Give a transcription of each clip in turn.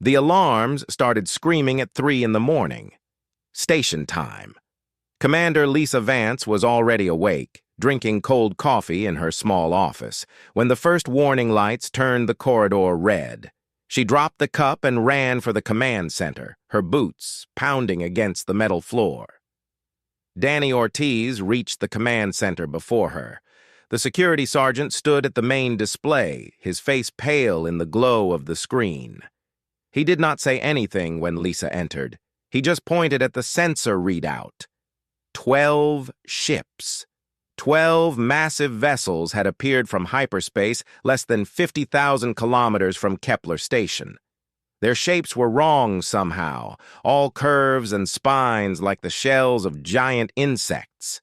The alarms started screaming at 3 in the morning. Station time. Commander Lisa Vance was already awake, drinking cold coffee in her small office, when the first warning lights turned the corridor red. She dropped the cup and ran for the command center, her boots pounding against the metal floor. Danny Ortiz reached the command center before her. The security sergeant stood at the main display, his face pale in the glow of the screen. He did not say anything when Lisa entered. He just pointed at the sensor readout. 12 ships. 12 massive vessels had appeared from hyperspace less than 50,000 kilometers from Kepler Station. Their shapes were wrong somehow, all curves and spines like the shells of giant insects.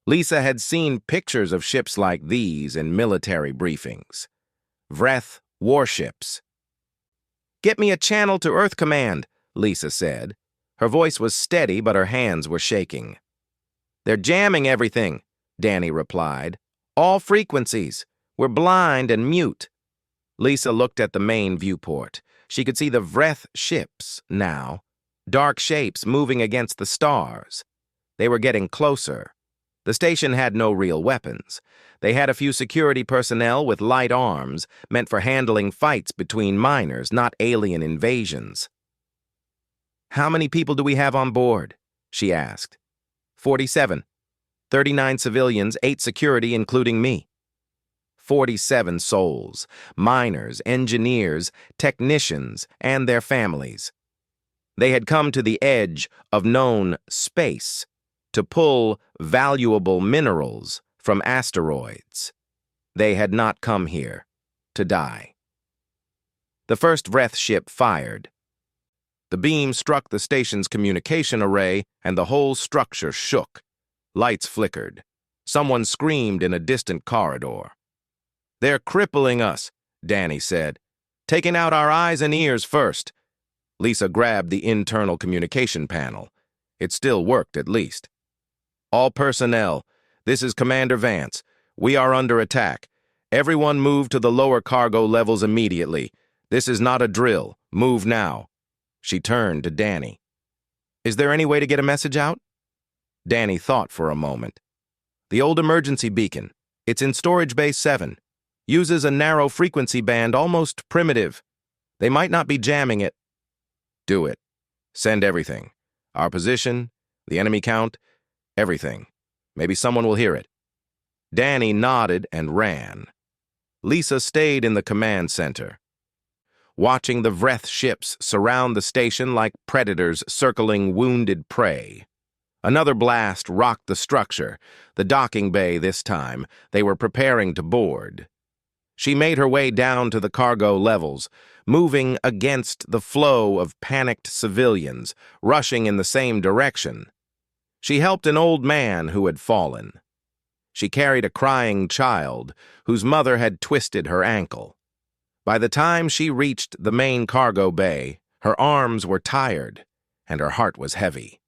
Lisa had seen pictures of ships like these in military briefings. Vreth warships. "Get me a channel to Earth Command," Lisa said. Her voice was steady, but her hands were shaking. "They're jamming everything," Danny replied. "All frequencies. We're blind and mute." Lisa looked at the main viewport. She could see the Vreth ships now, dark shapes moving against the stars. They were getting closer. The station had no real weapons. They had a few security personnel with light arms, meant for handling fights between miners, not alien invasions. "How many people do we have on board?" she asked. 47. 39 civilians, 8 security, including me. 47 souls, miners, engineers, technicians, and their families. They had come to the edge of known space to pull valuable minerals from asteroids. They had not come here to die. The first Vreth ship fired. The beam struck the station's communication array, and the whole structure shook. Lights flickered. Someone screamed in a distant corridor. "They're crippling us," Danny said. "Taking out our eyes and ears first." Lisa grabbed the internal communication panel. It still worked, at least. "All personnel, this is Commander Vance. We are under attack. Everyone move to the lower cargo levels immediately. This is not a drill. Move now." She turned to Danny. "Is there any way to get a message out?" Danny thought for a moment. "The old emergency beacon. It's in Storage Bay 7. Uses a narrow frequency band, almost primitive. They might not be jamming it." "Do it. Send everything. Our position, the enemy count, everything. Maybe someone will hear it." Danny nodded and ran. Lisa stayed in the command center, watching the Vreth ships surround the station like predators circling wounded prey. Another blast rocked the structure, the docking bay this time. They were preparing to board. She made her way down to the cargo levels, moving against the flow of panicked civilians, rushing in the same direction. She helped an old man who had fallen. She carried a crying child whose mother had twisted her ankle. By the time she reached the main cargo bay, her arms were tired, and her heart was heavy.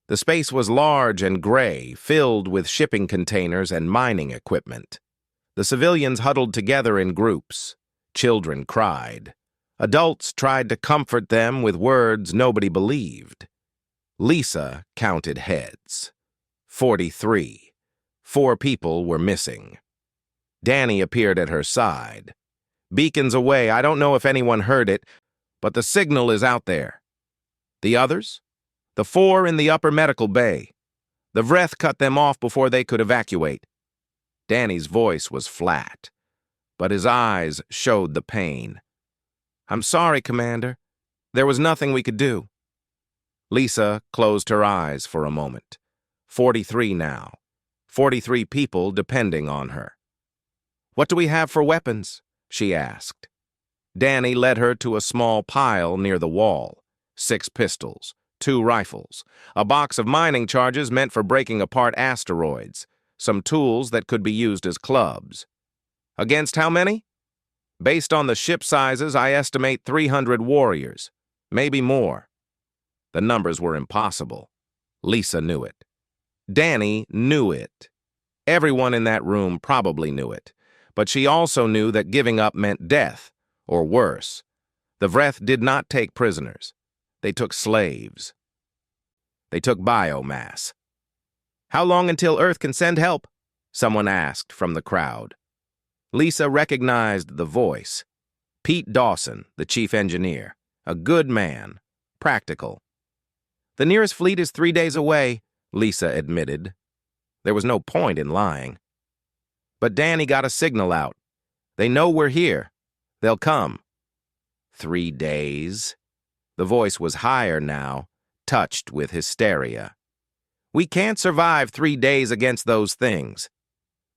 The space was large and gray, filled with shipping containers and mining equipment. The civilians huddled together in groups. Children cried. Adults tried to comfort them with words nobody believed. Lisa counted heads. 43. 4 people were missing. Danny appeared at her side. "Beacon's away. I don't know if anyone heard it, but the signal is out there." "The others?" "The 4 in the upper medical bay. The Vreth cut them off before they could evacuate." Danny's voice was flat, but his eyes showed the pain. "I'm sorry, Commander. There was nothing we could do." Lisa closed her eyes for a moment. 43 now. 43 people depending on her. "What do we have for weapons?" she asked. Danny led her to a small pile near the wall. 6 pistols, 2 rifles, a box of mining charges meant for breaking apart asteroids, some tools that could be used as clubs. "Against how many?" "Based on the ship sizes, I estimate 300 warriors, maybe more." The numbers were impossible. Lisa knew it. Danny knew it. Everyone in that room probably knew it. But she also knew that giving up meant death, or worse. The Vreth did not take prisoners. They took slaves. They took biomass. "How long until Earth can send help?" someone asked from the crowd. Lisa recognized the voice. Pete Dawson, the chief engineer. A good man. Practical. "The nearest fleet is 3 days away," Lisa admitted. There was no point in lying. "But Danny got a signal out. They know we're here. They'll come." 3 days? The voice was higher now, touched with hysteria. "We can't survive 3 days against those things."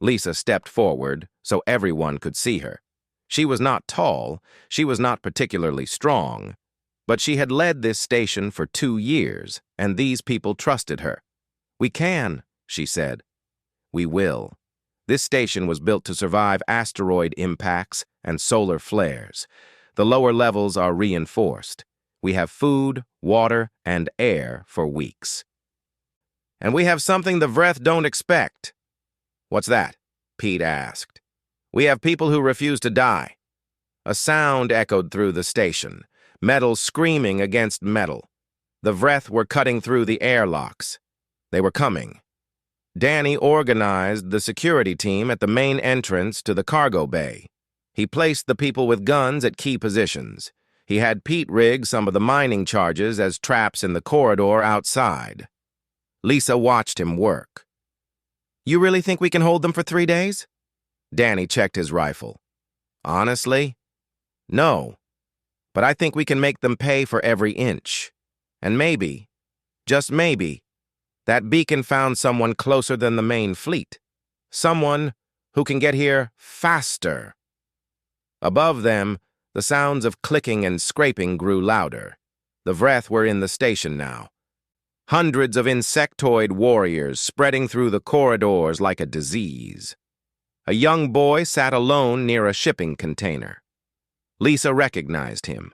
Lisa stepped forward so everyone could see her. She was not tall, she was not particularly strong, but she had led this station for 2 years, and these people trusted her. "We can," she said. "We will. This station was built to survive asteroid impacts and solar flares. The lower levels are reinforced. We have food, water, and air for weeks. And we have something the Vreth don't expect." "What's that?" Pete asked. "We have people who refuse to die." A sound echoed through the station, metal screaming against metal. The Vreth were cutting through the airlocks. They were coming. Danny organized the security team at the main entrance to the cargo bay. He placed the people with guns at key positions. He had Pete rig some of the mining charges as traps in the corridor outside. Lisa watched him work. "You really think we can hold them for 3 days?" Danny checked his rifle. "Honestly? No. But I think we can make them pay for every inch. And maybe, just maybe, that beacon found someone closer than the main fleet. Someone who can get here faster." Above them, the sounds of clicking and scraping grew louder. The Vreth were in the station now. Hundreds of insectoid warriors spreading through the corridors like a disease. A young boy sat alone near a shipping container. Lisa recognized him.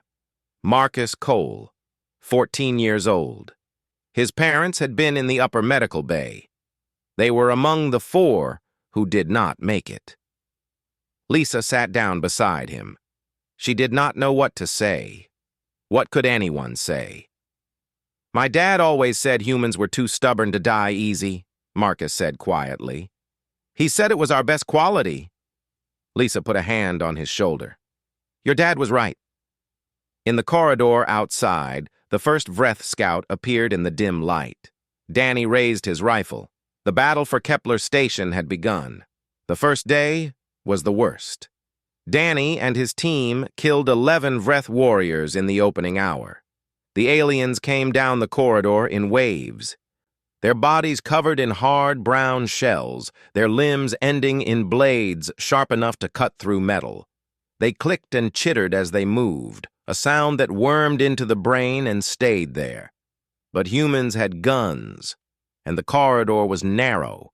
Marcus Cole, 14 years old. His parents had been in the upper medical bay. They were among the 4 who did not make it. Lisa sat down beside him. She did not know what to say. What could anyone say? "My dad always said humans were too stubborn to die easy," Marcus said quietly. "He said it was our best quality." Lisa put a hand on his shoulder. "Your dad was right." In the corridor outside, the first Vreth scout appeared in the dim light. Danny raised his rifle. The battle for Kepler Station had begun. The first day was the worst. Danny and his team killed 11 Vreth warriors in the opening hour. The aliens came down the corridor in waves, their bodies covered in hard brown shells, their limbs ending in blades sharp enough to cut through metal. They clicked and chittered as they moved, a sound that wormed into the brain and stayed there. But humans had guns, and the corridor was narrow.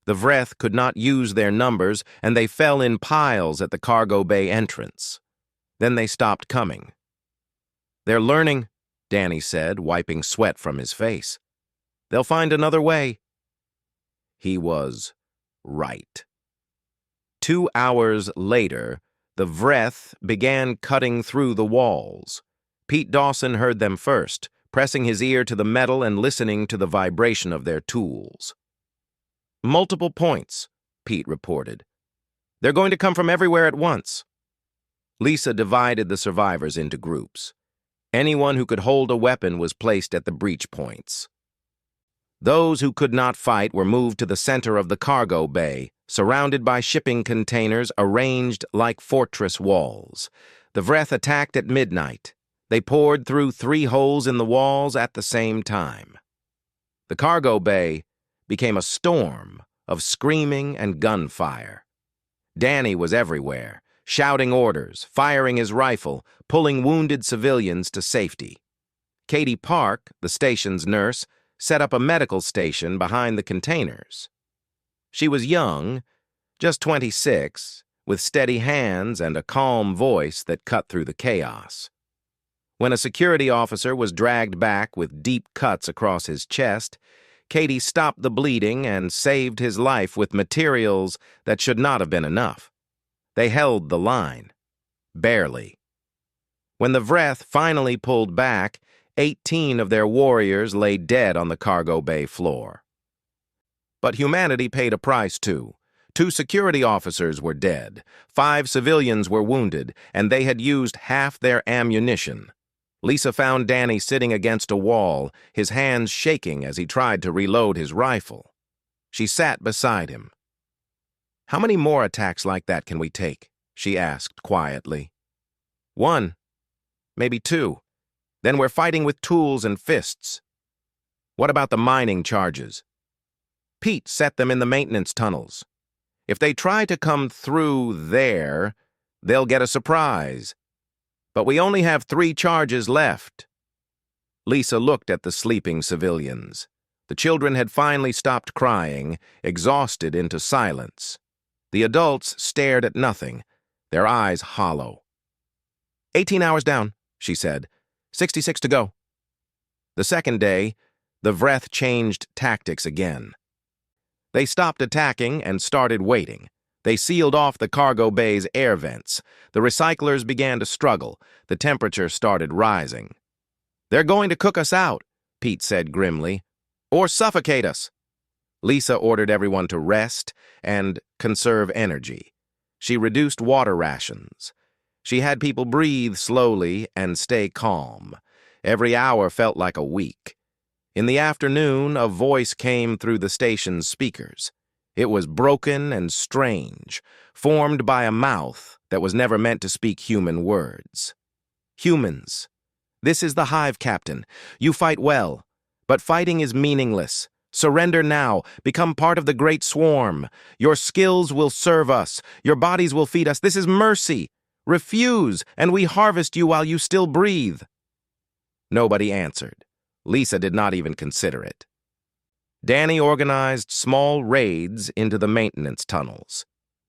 The Vreth could not use their numbers, and they fell in piles at the cargo bay entrance. Then they stopped coming. "They're learning," Danny said, wiping sweat from his face. "They'll find another way." He was right. 2 hours later, the Vreth began cutting through the walls. Pete Dawson heard them first, pressing his ear to the metal and listening to the vibration of their tools. "Multiple points," Pete reported. "They're going to come from everywhere at once." Lisa divided the survivors into groups. Anyone who could hold a weapon was placed at the breach points. Those who could not fight were moved to the center of the cargo bay, surrounded by shipping containers arranged like fortress walls. The Vreth attacked at midnight. They poured through 3 holes in the walls at the same time. The cargo bay became a storm of screaming and gunfire. Danny was everywhere, shouting orders, firing his rifle, pulling wounded civilians to safety. Katie Park, the station's nurse, set up a medical station behind the containers. She was young, just 26, with steady hands and a calm voice that cut through the chaos. When a security officer was dragged back with deep cuts across his chest, Katie stopped the bleeding and saved his life with materials that should not have been enough. They held the line. Barely. When the Vreth finally pulled back, 18 of their warriors lay dead on the cargo bay floor. But humanity paid a price too. 2 security officers were dead, 5 civilians were wounded, and they had used half their ammunition. Lisa found Danny sitting against a wall, his hands shaking as he tried to reload his rifle. She sat beside him. "How many more attacks like that can we take?" she asked quietly. "1, maybe 2. Then we're fighting with tools and fists." "What about the mining charges?" "Pete set them in the maintenance tunnels. If they try to come through there, they'll get a surprise. But we only have 3 charges left." Lisa looked at the sleeping civilians. The children had finally stopped crying, exhausted into silence. The adults stared at nothing, their eyes hollow. 18 hours down, she said. 66 to go. The second day, the Vreth changed tactics again. They stopped attacking and started waiting. They sealed off the cargo bay's air vents. The recyclers began to struggle. The temperature started rising. "They're going to cook us out," Pete said grimly. "Or suffocate us." Lisa ordered everyone to rest and conserve energy. She reduced water rations. She had people breathe slowly and stay calm. Every hour felt like a week. In the afternoon, a voice came through the station's speakers. It was broken and strange, formed by a mouth that was never meant to speak human words. "Humans, this is the Hive, Captain. You fight well. But fighting is meaningless. Surrender now. Become part of the Great Swarm. Your skills will serve us. Your bodies will feed us. This is mercy. Refuse, and we harvest you while you still breathe." Nobody answered. Lisa did not even consider it. Danny organized small raids into the maintenance tunnels.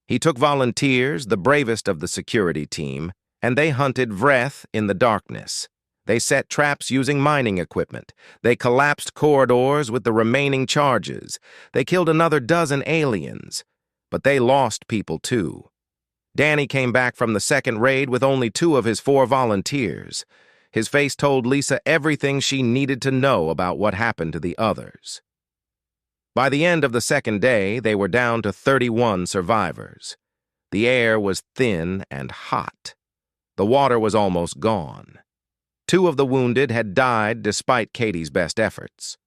He took volunteers, the bravest of the security team, and they hunted Vreth in the darkness. They set traps using mining equipment. They collapsed corridors with the remaining charges. They killed another dozen aliens. But they lost people too. Danny came back from the second raid with only 2 of his 4 volunteers. His face told Lisa everything she needed to know about what happened to the others. By the end of the second day, they were down to 31 survivors. The air was thin and hot. The water was almost gone. 2 of the wounded had died despite Katie's best efforts.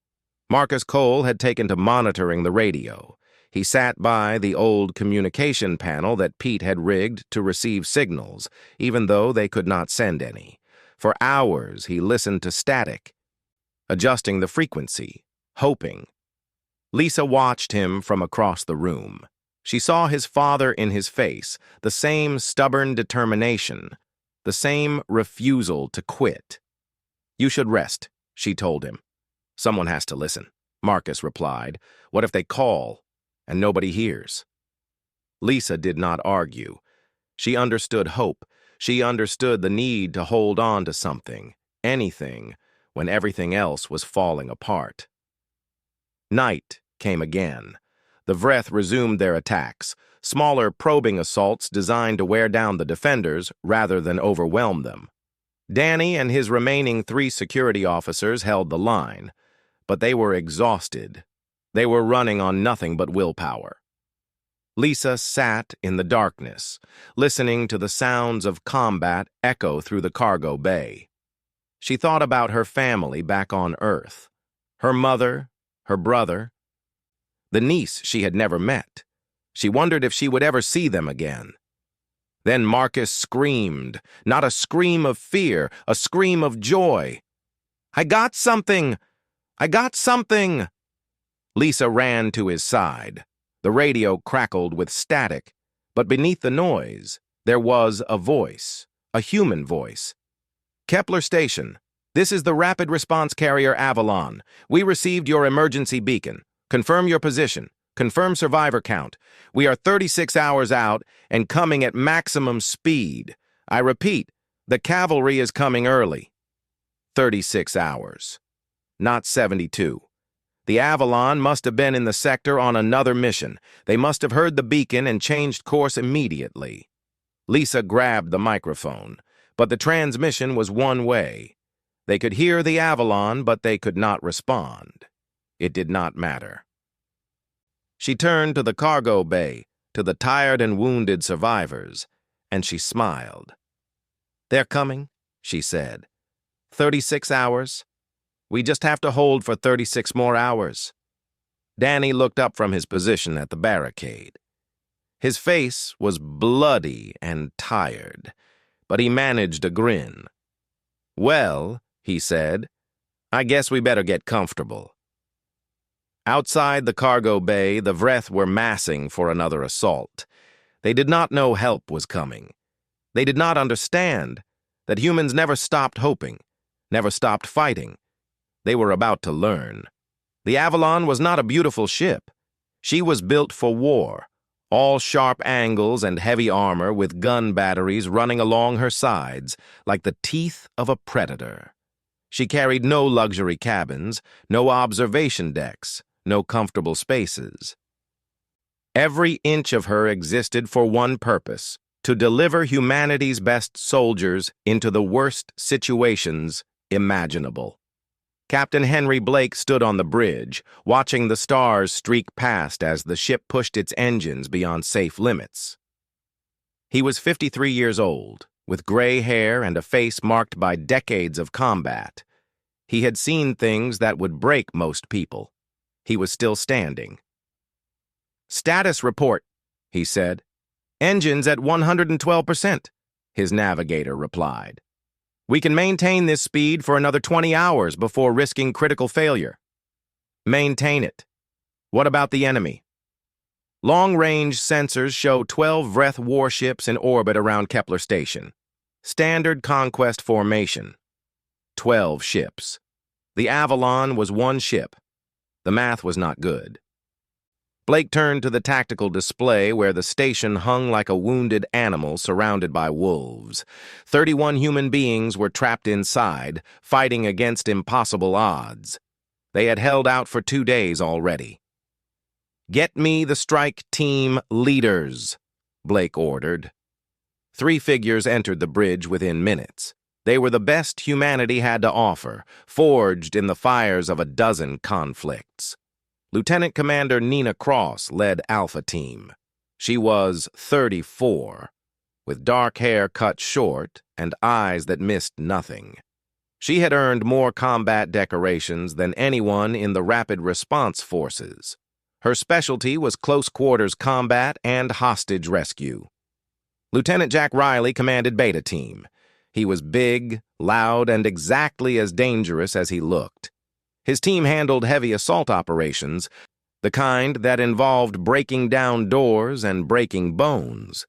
Marcus Cole had taken to monitoring the radio. He sat by the old communication panel that Pete had rigged to receive signals, even though they could not send any. For hours, he listened to static, adjusting the frequency, hoping. Lisa watched him from across the room. She saw his father in his face, the same stubborn determination, the same refusal to quit. "You should rest," she told him. "Someone has to listen," Marcus replied. "What if they call and nobody hears?" Lisa did not argue. She understood hope. She understood the need to hold on to something, anything, when everything else was falling apart. Night came again. The Vreth resumed their attacks, smaller probing assaults designed to wear down the defenders rather than overwhelm them. Danny and his remaining 3 security officers held the line, but they were exhausted. They were running on nothing but willpower. Lisa sat in the darkness, listening to the sounds of combat echo through the cargo bay. She thought about her family back on Earth, her mother, her brother, the niece she had never met. She wondered if she would ever see them again. Then Marcus screamed, not a scream of fear, a scream of joy. "I got something! I got something!" Lisa ran to his side. The radio crackled with static, but beneath the noise, there was a voice, a human voice. "Kepler Station, this is the Rapid Response Carrier Avalon. We received your emergency beacon. Confirm your position. Confirm survivor count. We are 36 hours out and coming at maximum speed. I repeat, the cavalry is coming early." 36 hours. Not 72. The Avalon must have been in the sector on another mission. They must have heard the beacon and changed course immediately. Lisa grabbed the microphone. but the transmission was one way. They could hear the Avalon, but they could not respond. It did not matter. She turned to the cargo bay, to the tired and wounded survivors, and she smiled. "They're coming," she said. 36 hours. We just have to hold for 36 more hours." Danny looked up from his position at the barricade. His face was bloody and tired, but he managed a grin. "Well," he said, "I guess we better get comfortable." Outside the cargo bay, the Vreth were massing for another assault. They did not know help was coming. They did not understand that humans never stopped hoping, never stopped fighting. They were about to learn. The Avalon was not a beautiful ship. She was built for war, all sharp angles and heavy armor with gun batteries running along her sides like the teeth of a predator. She carried no luxury cabins, no observation decks, no comfortable spaces. Every inch of her existed for one purpose: to deliver humanity's best soldiers into the worst situations imaginable. Captain Henry Blake stood on the bridge, watching the stars streak past as the ship pushed its engines beyond safe limits. He was 53 years old, with gray hair and a face marked by decades of combat. He had seen things that would break most people. He was still standing. "Status report," he said. "Engines at 112%, his navigator replied. "We can maintain this speed for another 20 hours before risking critical failure." "Maintain it. What about the enemy?" "Long-range sensors show 12 Vreth warships in orbit around Kepler Station. Standard conquest formation. 12 ships. The Avalon was one ship. The math was not good." Blake turned to the tactical display where the station hung like a wounded animal surrounded by wolves. 31 human beings were trapped inside, fighting against impossible odds. They had held out for 2 days already. "Get me the strike team leaders," Blake ordered. 3 figures entered the bridge within minutes. They were the best humanity had to offer, forged in the fires of a dozen conflicts. Lieutenant Commander Nina Cross led Alpha Team. She was 34, with dark hair cut short and eyes that missed nothing. She had earned more combat decorations than anyone in the Rapid Response Forces. Her specialty was close-quarters combat and hostage rescue. Lieutenant Jack Riley commanded Beta Team. He was big, loud, and exactly as dangerous as he looked. His team handled heavy assault operations, the kind that involved breaking down doors and breaking bones.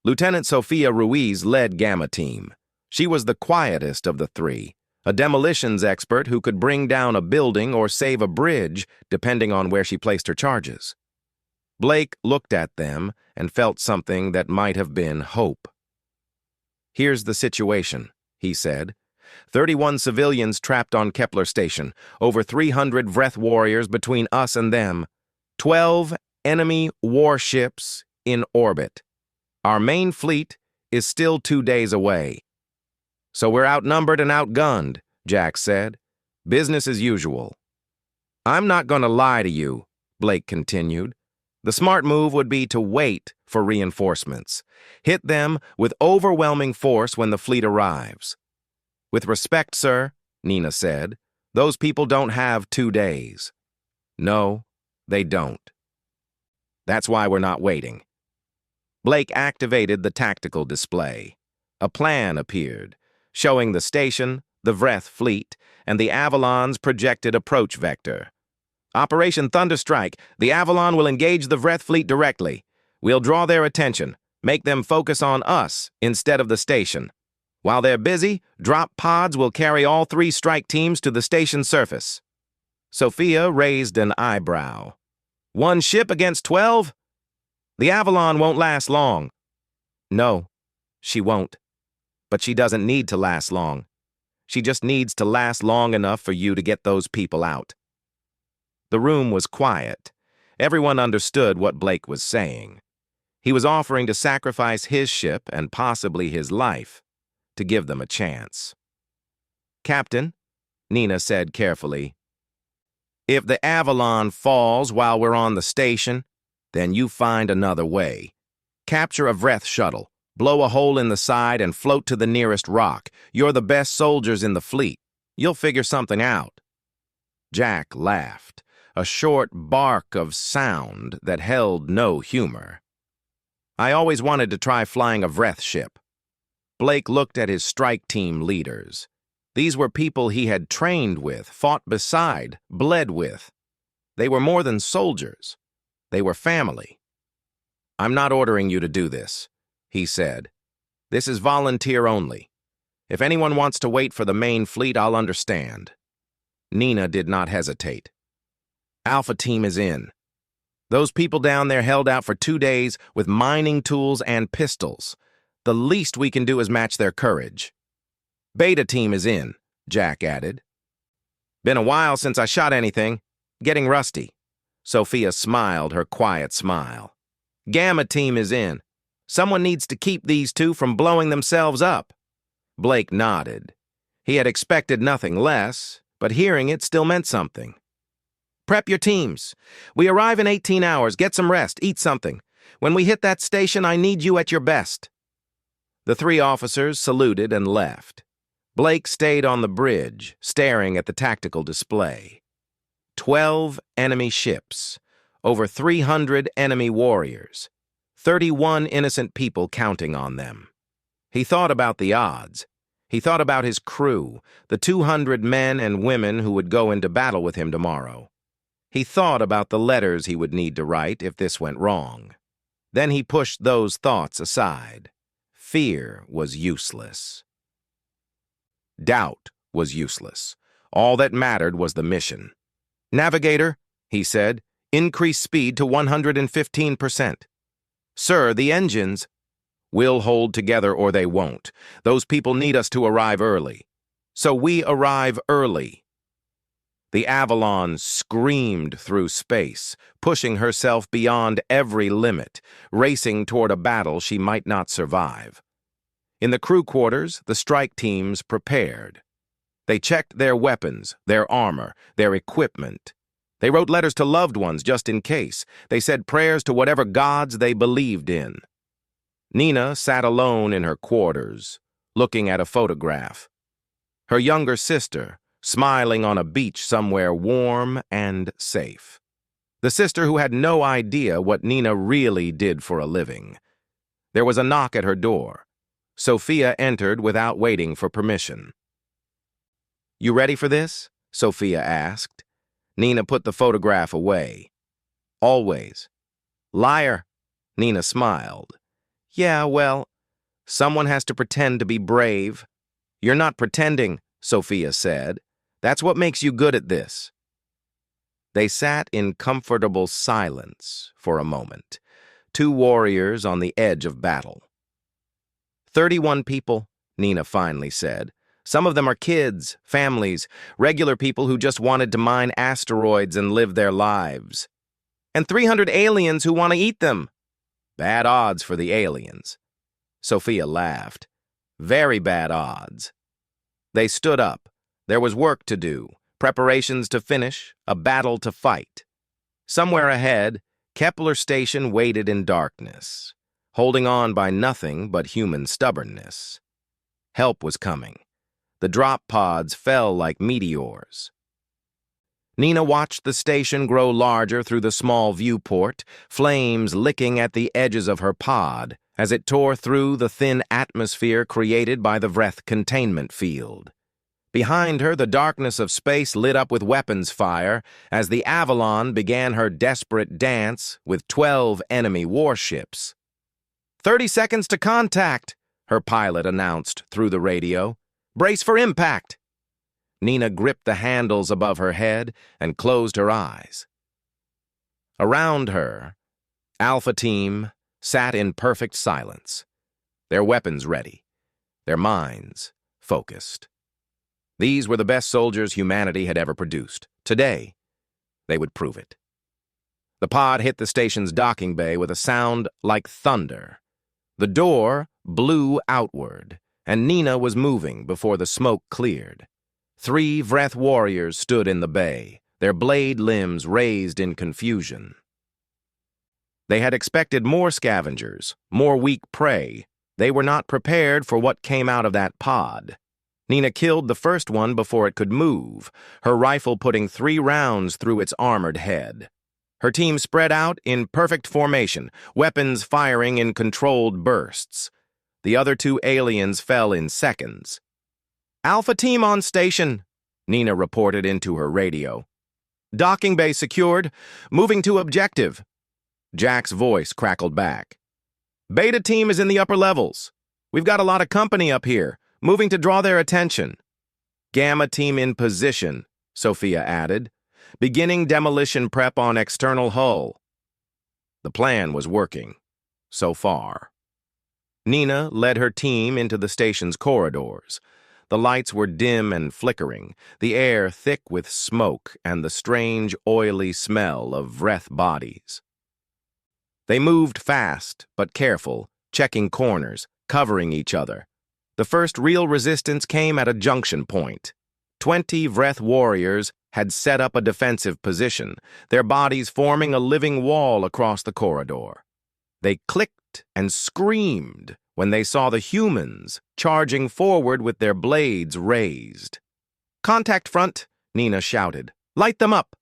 Lieutenant Sophia Ruiz led Gamma Team. She was the quietest of the 3, a demolitions expert who could bring down a building or save a bridge, depending on where she placed her charges. Blake looked at them and felt something that might have been hope. "Here's the situation," he said. 31 civilians trapped on Kepler Station, over 300 Vreth warriors between us and them, 12 enemy warships in orbit. Our main fleet is still 2 days away." "So we're outnumbered and outgunned," Jack said. "Business as usual." "I'm not going to lie to you," Blake continued. "The smart move would be to wait for reinforcements. Hit them with overwhelming force when the fleet arrives." "With respect, sir," Nina said, "those people don't have 2 days. "No, they don't. That's why we're not waiting." Blake activated the tactical display. A plan appeared, showing the station, the Vreth fleet, and the Avalon's projected approach vector. "Operation Thunderstrike, the Avalon will engage the Vreth fleet directly. We'll draw their attention, make them focus on us instead of the station. While they're busy, drop pods will carry all 3 strike teams to the station surface." Sophia raised an eyebrow. "1 ship against 12? The Avalon won't last long." "No, she won't. But she doesn't need to last long. She just needs to last long enough for you to get those people out." The room was quiet. Everyone understood what Blake was saying. He was offering to sacrifice his ship and possibly his life to give them a chance. "Captain," Nina said carefully, "if the Avalon falls while we're on the station, then you find another way. Capture a Vreth shuttle, blow a hole in the side, and float to the nearest rock. You're the best soldiers in the fleet. You'll figure something out." Jack laughed, a short bark of sound that held no humor. "I always wanted to try flying a Vreth ship." Blake looked at his strike team leaders. These were people he had trained with, fought beside, bled with. They were more than soldiers. They were family. "I'm not ordering you to do this," he said. "This is volunteer only. If anyone wants to wait for the main fleet, I'll understand." Nina did not hesitate. "Alpha Team is in. Those people down there held out for 2 days with mining tools and pistols. The least we can do is match their courage." "Beta Team is in," Jack added. "Been a while since I shot anything. Getting rusty." Sophia smiled her quiet smile. "Gamma Team is in. Someone needs to keep these two from blowing themselves up." Blake nodded. He had expected nothing less, but hearing it still meant something. "Prep your teams. We arrive in 18 hours. Get some rest. Eat something. When we hit that station, I need you at your best." The 3 officers saluted and left. Blake stayed on the bridge, staring at the tactical display. 12 enemy ships, over 300 enemy warriors, 31 innocent people counting on them. He thought about the odds. He thought about his crew, the 200 men and women who would go into battle with him tomorrow. He thought about the letters he would need to write if this went wrong. Then he pushed those thoughts aside. Fear was useless. Doubt was useless. All that mattered was the mission. "Navigator," he said, "increase speed to 115%. Sir, the engines—" "We'll hold together or they won't. Those people need us to arrive early. So we arrive early." The Avalon screamed through space, pushing herself beyond every limit, racing toward a battle she might not survive. In the crew quarters, the strike teams prepared. They checked their weapons, their armor, their equipment. They wrote letters to loved ones just in case. They said prayers to whatever gods they believed in. Nina sat alone in her quarters, looking at a photograph. Her younger sister, smiling on a beach somewhere warm and safe. The sister who had no idea what Nina really did for a living. There was a knock at her door. Sophia entered without waiting for permission. "You ready for this?" Sophia asked. Nina put the photograph away. "Always." "Liar." Nina smiled. "Yeah, well, someone has to pretend to be brave." "You're not pretending," Sophia said. "That's what makes you good at this." They sat in comfortable silence for a moment, 2 warriors on the edge of battle. 31 people, Nina finally said. "Some of them are kids, families, regular people who just wanted to mine asteroids and live their lives. And 300 aliens who want to eat them." "Bad odds for the aliens." Sophia laughed. "Very bad odds." They stood up. There was work to do, preparations to finish, a battle to fight. Somewhere ahead, Kepler Station waited in darkness, holding on by nothing but human stubbornness. Help was coming. The drop pods fell like meteors. Nina watched the station grow larger through the small viewport, flames licking at the edges of her pod as it tore through the thin atmosphere created by the Vreth containment field. Behind her, the darkness of space lit up with weapons fire as the Avalon began her desperate dance with 12 enemy warships. 30 seconds to contact," her pilot announced through the radio. "Brace for impact." Nina gripped the handles above her head and closed her eyes. Around her, Alpha Team sat in perfect silence, their weapons ready, their minds focused. These were the best soldiers humanity had ever produced. Today, they would prove it. The pod hit the station's docking bay with a sound like thunder. The door blew outward, and Nina was moving before the smoke cleared. 3 Vreth warriors stood in the bay, their blade limbs raised in confusion. They had expected more scavengers, more weak prey. They were not prepared for what came out of that pod. Nina killed the first one before it could move, her rifle putting 3 rounds through its armored head. Her team spread out in perfect formation, weapons firing in controlled bursts. The other 2 aliens fell in seconds. "Alpha team on station," Nina reported into her radio. "Docking bay secured. Moving to objective." Jack's voice crackled back. "Beta team is in the upper levels. We've got a lot of company up here, moving to draw their attention." "Gamma team in position," Sophia added. "Beginning demolition prep on external hull." The plan was working, so far. Nina led her team into the station's corridors. The lights were dim and flickering, the air thick with smoke and the strange, oily smell of Vreth bodies. They moved fast, but careful, checking corners, covering each other. The first real resistance came at a junction point. 20 Vreth warriors had set up a defensive position, their bodies forming a living wall across the corridor. They clicked and screamed when they saw the humans charging forward with their blades raised. "Contact front," Nina shouted. "Light them up."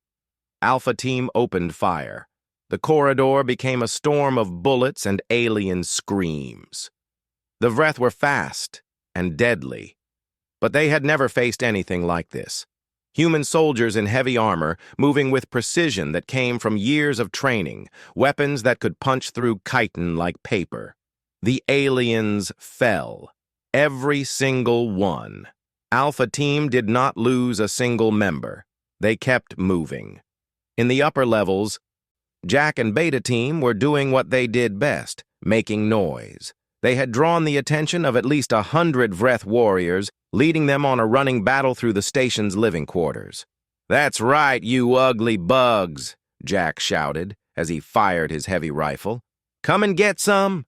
Alpha team opened fire. The corridor became a storm of bullets and alien screams. The Vreth were fast and deadly, but they had never faced anything like this. Human soldiers in heavy armor, moving with precision that came from years of training, weapons that could punch through chitin like paper. The aliens fell. Every single one. Alpha team did not lose a single member. They kept moving. In the upper levels, Jack and Beta team were doing what they did best, making noise. They had drawn the attention of at least 100 Vreth warriors, leading them on a running battle through the station's living quarters. "That's right, you ugly bugs," Jack shouted as he fired his heavy rifle. "Come and get some."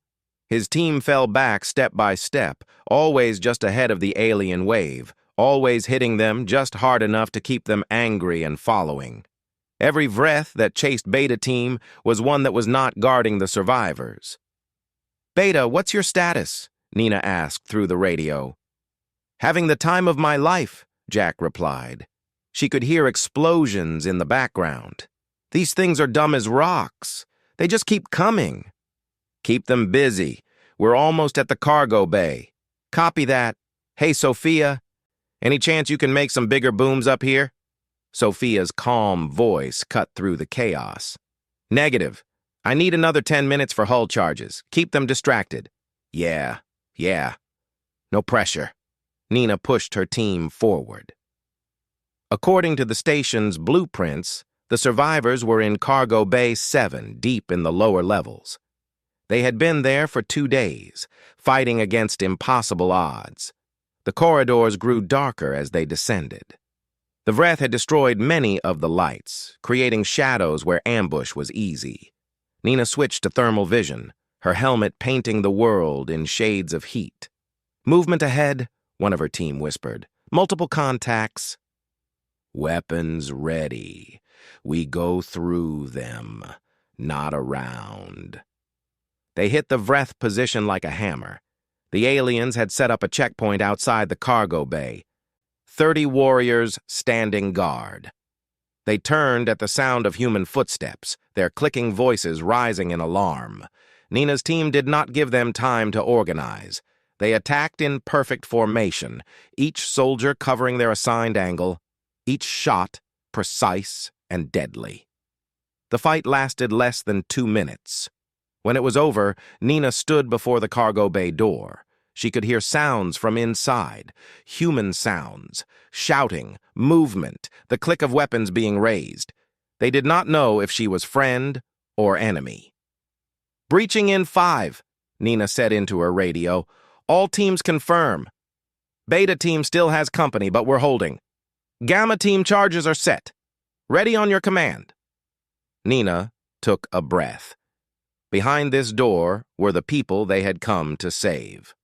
His team fell back step by step, always just ahead of the alien wave, always hitting them just hard enough to keep them angry and following. Every Vreth that chased Beta team was one that was not guarding the survivors. "Beta, what's your status?" Nina asked through the radio. "Having the time of my life," Jack replied. She could hear explosions in the background. "These things are dumb as rocks. They just keep coming." "Keep them busy. We're almost at the cargo bay." "Copy that. Hey, Sophia, any chance you can make some bigger booms up here?" Sophia's calm voice cut through the chaos. "Negative. I need another 10 minutes for hull charges. Keep them distracted." Yeah. No pressure." Nina pushed her team forward. According to the station's blueprints, the survivors were in Cargo Bay 7, deep in the lower levels. They had been there for 2 days, fighting against impossible odds. The corridors grew darker as they descended. The Vreth had destroyed many of the lights, creating shadows where ambush was easy. Nina switched to thermal vision, her helmet painting the world in shades of heat. "Movement ahead," one of her team whispered. "Multiple contacts." "Weapons ready. We go through them, not around." They hit the Vreth position like a hammer. The aliens had set up a checkpoint outside the cargo bay. 30 warriors standing guard. They turned at the sound of human footsteps, their clicking voices rising in alarm. Nina's team did not give them time to organize. They attacked in perfect formation, each soldier covering their assigned angle, each shot precise and deadly. The fight lasted less than 2 minutes. When it was over, Nina stood before the cargo bay door. She could hear sounds from inside, human sounds, shouting, movement, the click of weapons being raised. They did not know if she was friend or enemy. "Breaching in 5, Nina said into her radio. "All teams confirm. Beta team still has company, but we're holding. Gamma team charges are set. Ready on your command." Nina took a breath. Behind this door were the people they had come to save.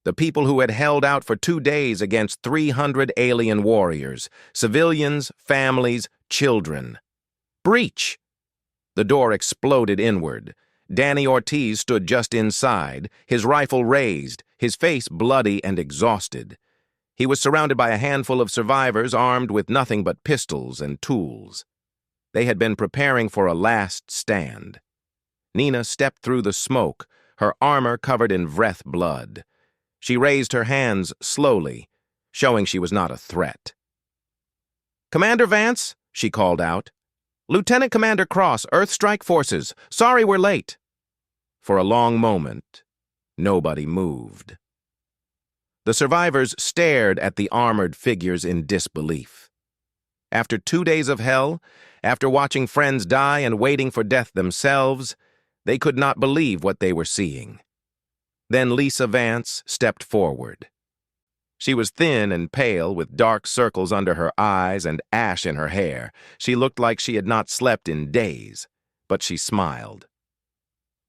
The people who had held out for 2 days against 300 alien warriors, civilians, families, children. Breach! The door exploded inward. Danny Ortiz stood just inside, his rifle raised, his face bloody and exhausted. He was surrounded by a handful of survivors armed with nothing but pistols and tools. They had been preparing for a last stand. Nina stepped through the smoke, her armor covered in Vreth blood. She raised her hands slowly, showing she was not a threat. "Commander Vance," she called out. "Lieutenant Commander Cross, Earth Strike Forces. Sorry we're late." For a long moment, nobody moved. The survivors stared at the armored figures in disbelief. After 2 days of hell, after watching friends die and waiting for death themselves, they could not believe what they were seeing. Then Lisa Vance stepped forward. She was thin and pale, with dark circles under her eyes and ash in her hair. She looked like she had not slept in days, but she smiled.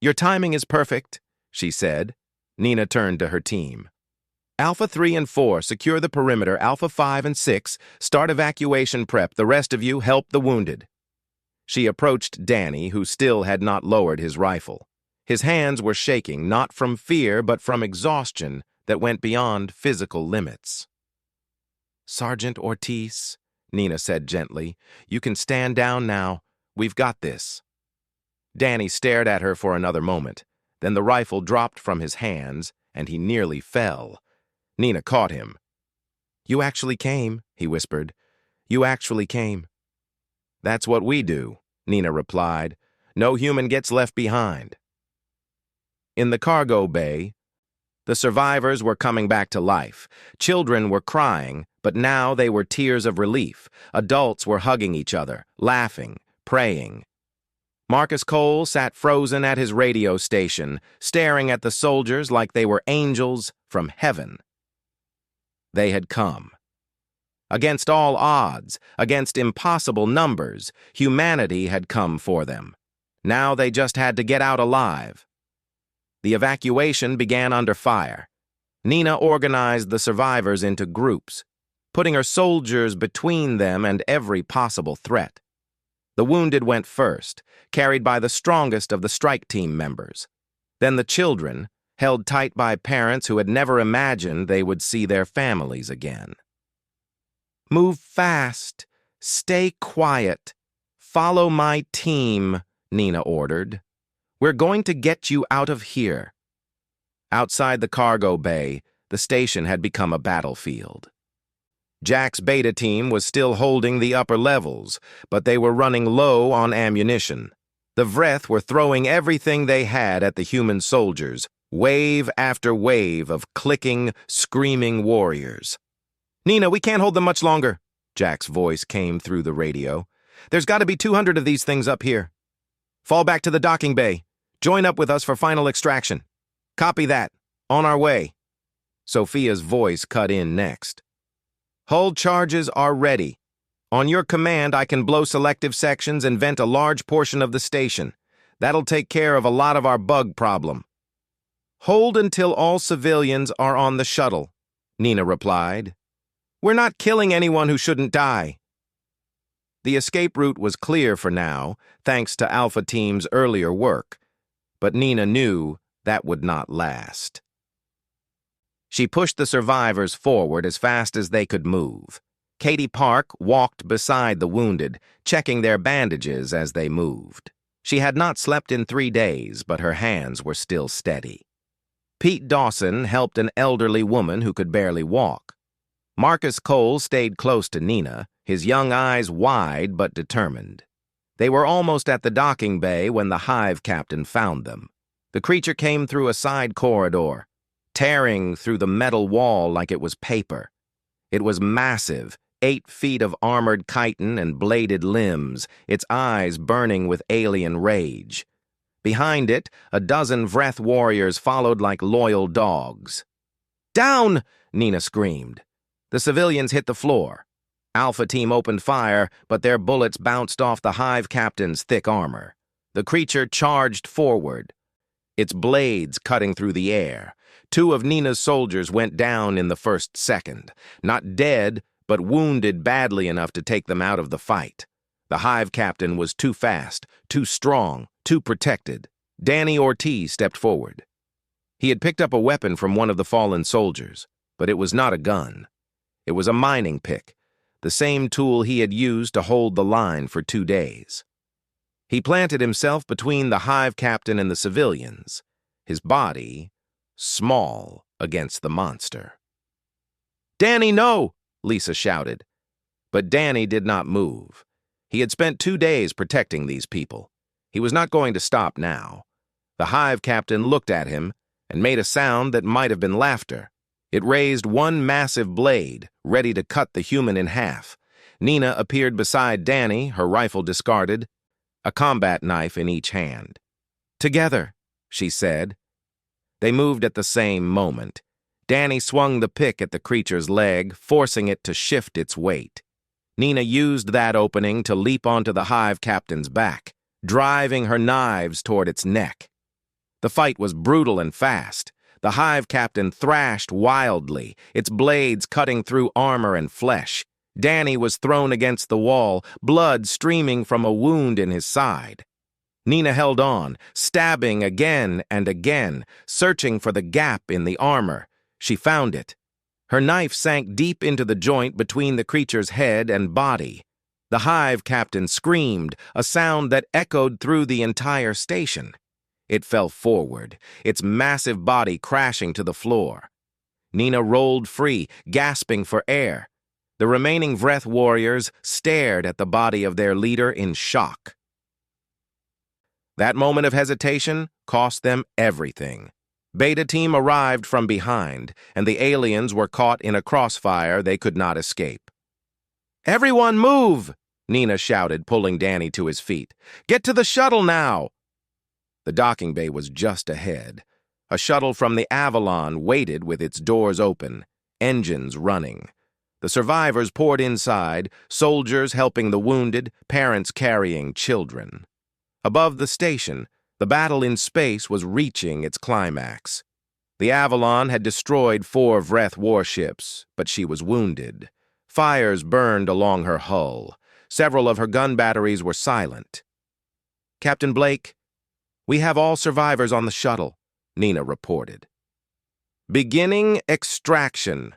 "Your timing is perfect," she said. Nina turned to her team. "Alpha 3 and 4, secure the perimeter. Alpha 5 and 6, start evacuation prep. The rest of you, help the wounded." She approached Danny, who still had not lowered his rifle. His hands were shaking, not from fear, but from exhaustion that went beyond physical limits. "Sergeant Ortiz," Nina said gently, "you can stand down now. We've got this." Danny stared at her for another moment. Then the rifle dropped from his hands, and he nearly fell. Nina caught him. "You actually came," he whispered. "You actually came." "That's what we do," Nina replied. "No human gets left behind." In the cargo bay, the survivors were coming back to life. Children were crying, but now they were tears of relief. Adults were hugging each other, laughing, praying. Marcus Cole sat frozen at his radio station, staring at the soldiers like they were angels from heaven. They had come. Against all odds, against impossible numbers, humanity had come for them. Now they just had to get out alive. The evacuation began under fire. Nina organized the survivors into groups, putting her soldiers between them and every possible threat. The wounded went first, carried by the strongest of the strike team members. Then the children, held tight by parents who had never imagined they would see their families again. "Move fast. Stay quiet. Follow my team," Nina ordered. "We're going to get you out of here." Outside the cargo bay, the station had become a battlefield. Jack's beta team was still holding the upper levels, but they were running low on ammunition. The Vreth were throwing everything they had at the human soldiers, wave after wave of clicking, screaming warriors. "Nina, we can't hold them much longer," Jack's voice came through the radio. "There's got to be 200 of these things up here. Fall back to the docking bay. Join up with us for final extraction." "Copy that. On our way." Sophia's voice cut in next. "Hull charges are ready. On your command, I can blow selective sections and vent a large portion of the station. That'll take care of a lot of our bug problem." "Hold until all civilians are on the shuttle," Nina replied. "We're not killing anyone who shouldn't die." The escape route was clear for now, thanks to Alpha Team's earlier work, but Nina knew that would not last. She pushed the survivors forward as fast as they could move. Katie Park walked beside the wounded, checking their bandages as they moved. She had not slept in 3 days, but her hands were still steady. Pete Dawson helped an elderly woman who could barely walk. Marcus Cole stayed close to Nina, his young eyes wide but determined. They were almost at the docking bay when the hive captain found them. The creature came through a side corridor, tearing through the metal wall like it was paper. It was massive, 8 feet of armored chitin and bladed limbs, its eyes burning with alien rage. Behind it, a dozen Vreth warriors followed like loyal dogs. "Down!" Nina screamed. The civilians hit the floor. Alpha Team opened fire, but their bullets bounced off the hive captain's thick armor. The creature charged forward, its blades cutting through the air. Two of Nina's soldiers went down in the first second, not dead, but wounded badly enough to take them out of the fight. The hive captain was too fast, too strong, too protected. Danny Ortiz stepped forward. He had picked up a weapon from one of the fallen soldiers, but it was not a gun. It was a mining pick, the same tool he had used to hold the line for 2 days. He planted himself between the hive captain and the civilians, his body small against the monster. "Danny, no!" Lisa shouted. But Danny did not move. He had spent 2 days protecting these people. He was not going to stop now. The hive captain looked at him and made a sound that might have been laughter. It raised one massive blade, ready to cut the human in half. Nina appeared beside Danny, her rifle discarded, a combat knife in each hand. "Together," she said. They moved at the same moment. Danny swung the pick at the creature's leg, forcing it to shift its weight. Nina used that opening to leap onto the hive captain's back, driving her knives toward its neck. The fight was brutal and fast. The hive captain thrashed wildly, its blades cutting through armor and flesh. Danny was thrown against the wall, blood streaming from a wound in his side. Nina held on, stabbing again and again, searching for the gap in the armor. She found it. Her knife sank deep into the joint between the creature's head and body. The hive captain screamed, a sound that echoed through the entire station. It fell forward, its massive body crashing to the floor. Nina rolled free, gasping for air. The remaining Vreth warriors stared at the body of their leader in shock. That moment of hesitation cost them everything. Beta Team arrived from behind, and the aliens were caught in a crossfire they could not escape. "Everyone move!" Nina shouted, pulling Danny to his feet. "Get to the shuttle now!" The docking bay was just ahead. A shuttle from the Avalon waited with its doors open, engines running. The survivors poured inside, soldiers helping the wounded, parents carrying children. Above the station, the battle in space was reaching its climax. The Avalon had destroyed 4 Vreth warships, but she was wounded. Fires burned along her hull. Several of her gun batteries were silent. "Captain Blake, we have all survivors on the shuttle," Nina reported. "Beginning extraction."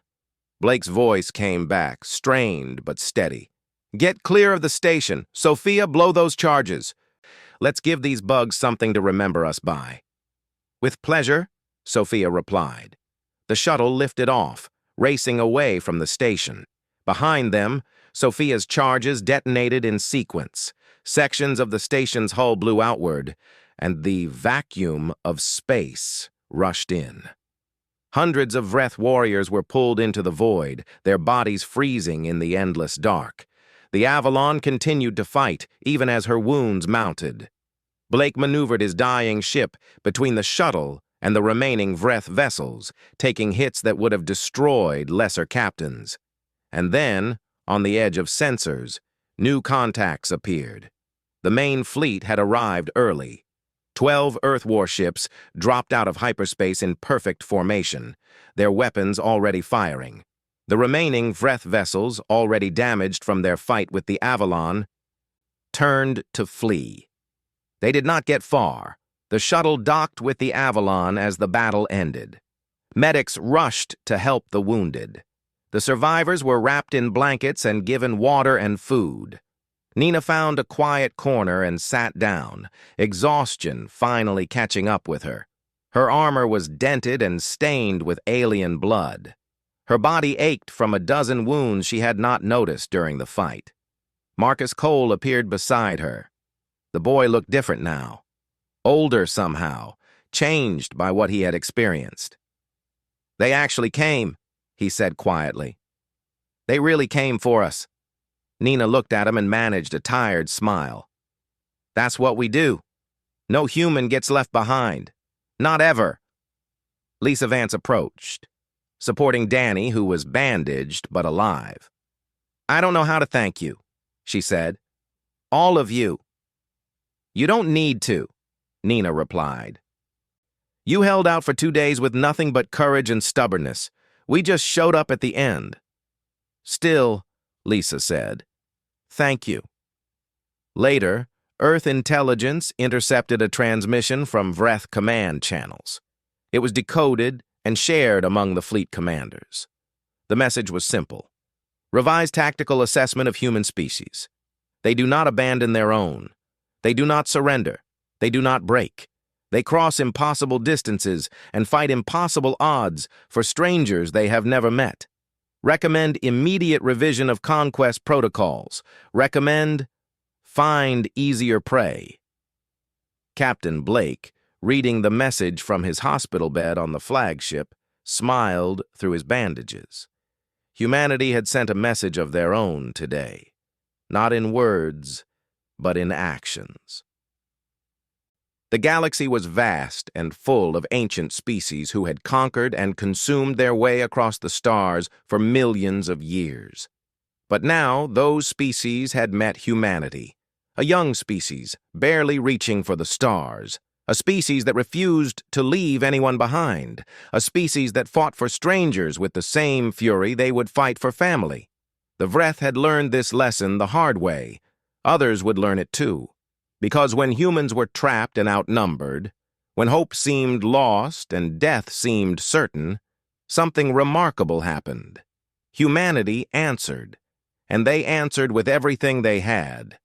Blake's voice came back, strained but steady. "Get clear of the station. Sophia, blow those charges. Let's give these bugs something to remember us by." "With pleasure," Sophia replied. The shuttle lifted off, racing away from the station. Behind them, Sophia's charges detonated in sequence. Sections of the station's hull blew outward, and the vacuum of space rushed in. Hundreds of Vreth warriors were pulled into the void, their bodies freezing in the endless dark. The Avalon continued to fight, even as her wounds mounted. Blake maneuvered his dying ship between the shuttle and the remaining Vreth vessels, taking hits that would have destroyed lesser captains. And then, on the edge of sensors, new contacts appeared. The main fleet had arrived early. 12 Earth warships dropped out of hyperspace in perfect formation, their weapons already firing. The remaining Vreth vessels, already damaged from their fight with the Avalon, turned to flee. They did not get far. The shuttle docked with the Avalon as the battle ended. Medics rushed to help the wounded. The survivors were wrapped in blankets and given water and food. Nina found a quiet corner and sat down, exhaustion finally catching up with her. Her armor was dented and stained with alien blood. Her body ached from a dozen wounds she had not noticed during the fight. Marcus Cole appeared beside her. The boy looked different now. Older somehow, changed by what he had experienced. "They actually came," he said quietly. "They really came for us." Nina looked at him and managed a tired smile. "That's what we do. No human gets left behind. Not ever." Lisa Vance approached, supporting Danny, who was bandaged but alive. "I don't know how to thank you," she said. "All of you." "You don't need to," Nina replied. You held out for 2 days with nothing but courage and stubbornness. We just showed up at the end. Still, Lisa said, thank you. Later, Earth intelligence intercepted a transmission from Vreth command channels. It was decoded and shared among the fleet commanders. The message was simple. Revised tactical assessment of human species. They do not abandon their own. They do not surrender. They do not break. They cross impossible distances and fight impossible odds for strangers they have never met. Recommend immediate revision of conquest protocols. Recommend find easier prey. Captain Blake, reading the message from his hospital bed on the flagship, smiled through his bandages. Humanity had sent a message of their own today, not in words, but in actions. The galaxy was vast and full of ancient species who had conquered and consumed their way across the stars for millions of years. But now those species had met humanity, a young species barely reaching for the stars, a species that refused to leave anyone behind, a species that fought for strangers with the same fury they would fight for family. The Vreth had learned this lesson the hard way. Others would learn it too. Because when humans were trapped and outnumbered, when hope seemed lost and death seemed certain, something remarkable happened. Humanity answered, and they answered with everything they had.